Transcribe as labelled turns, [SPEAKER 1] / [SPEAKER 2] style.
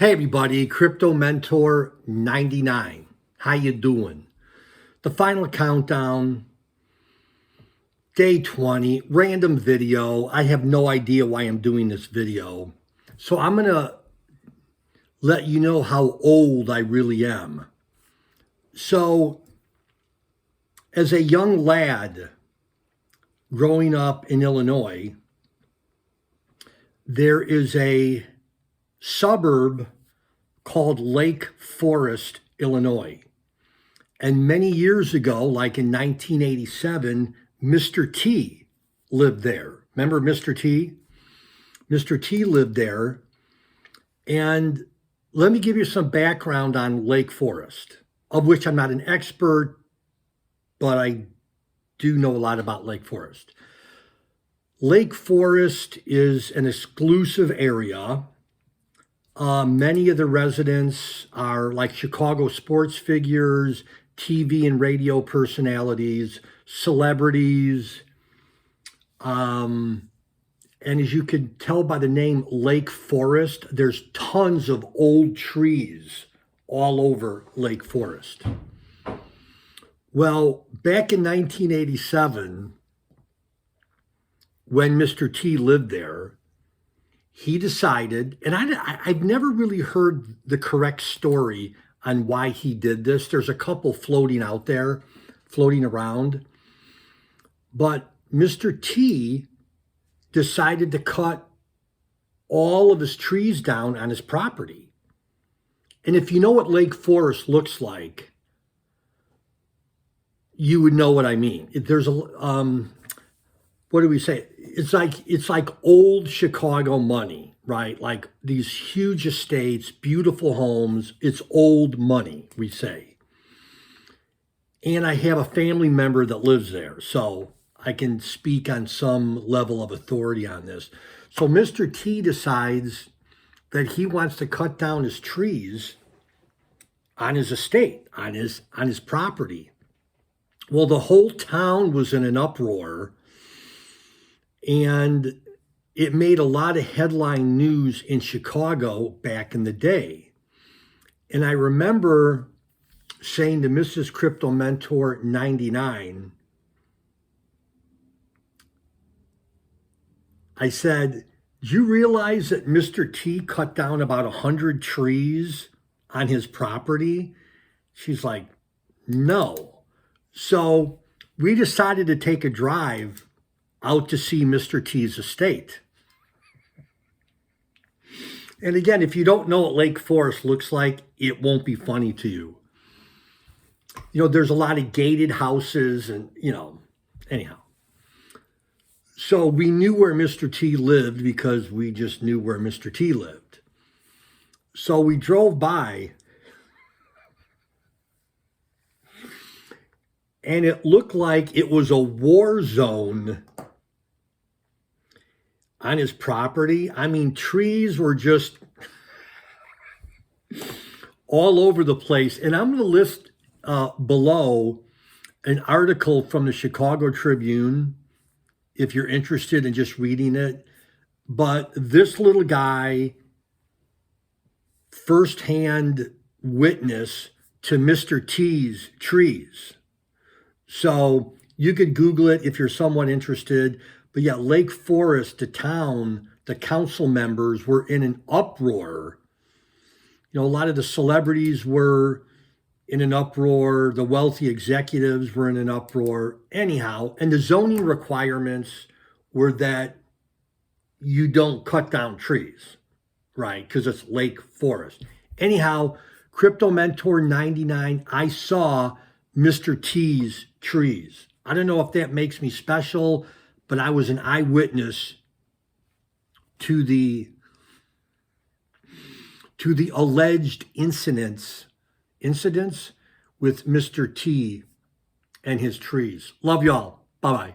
[SPEAKER 1] Hey everybody, Crypto Mentor 99. How you doing? The final countdown, day 20, random video. I have no idea why I'm doing this video. So I'm going to let you know how old I really am. So as a young lad growing up in Illinois, there is a suburb called Lake Forest, Illinois. And many years ago, like in 1987, Mr. T lived there. Remember Mr. T? Mr. T lived there. And let me give you some background on Lake Forest, of which I'm not an expert, but I do know a lot about Lake Forest. Lake Forest is an exclusive area. Many of the residents are like Chicago sports figures, TV and radio personalities, celebrities. And as you can tell by the name Lake Forest, there's tons of old trees all over Lake Forest. Well, back in 1987, when Mr. T lived there, he decided, and I've never really heard the correct story on why he did this. There's a couple floating out there, floating around. But Mr. T decided to cut all of his trees down on his property. And if you know what Lake Forest looks like, you would know what I mean. There's a, what do we say? It's like old Chicago money, right? Like these huge estates, beautiful homes. It's old money, we say. And I have a family member that lives there, so I can speak on some level of authority on this. So Mr. T decides that he wants to cut down his trees on his estate, on his property. Well, the whole town was in an uproar. And it made a lot of headline news in Chicago back in the day. And I remember saying to Mrs. Crypto Mentor 99, I said, do you realize that Mr. T cut down about 100 trees on his property? She's like, no. So we decided to take a drive out to see Mr. T's estate. And again, if you don't know what Lake Forest looks like, it won't be funny to you. You know, there's a lot of gated houses and, anyhow. So we knew where Mr. T lived because we just knew where Mr. T lived. So we drove by and it looked like it was a war zone on his property. I mean, trees were just all over the place. And I'm going to list below an article from the Chicago Tribune, if you're interested in just reading it. But this little guy, firsthand witness to Mr. T's trees. So you could Google it if you're somewhat interested. But yeah, Lake Forest, the town, the council members were in an uproar. You know, a lot of the celebrities were in an uproar. The wealthy executives were in an uproar. Anyhow, and the zoning requirements were that you don't cut down trees, right? Because it's Lake Forest. Anyhow, Crypto Mentor 99, I saw Mr. T's trees. I don't know if that makes me special, but I was an eyewitness to the alleged incidents with Mr. T and his trees. Love y'all. Bye-bye.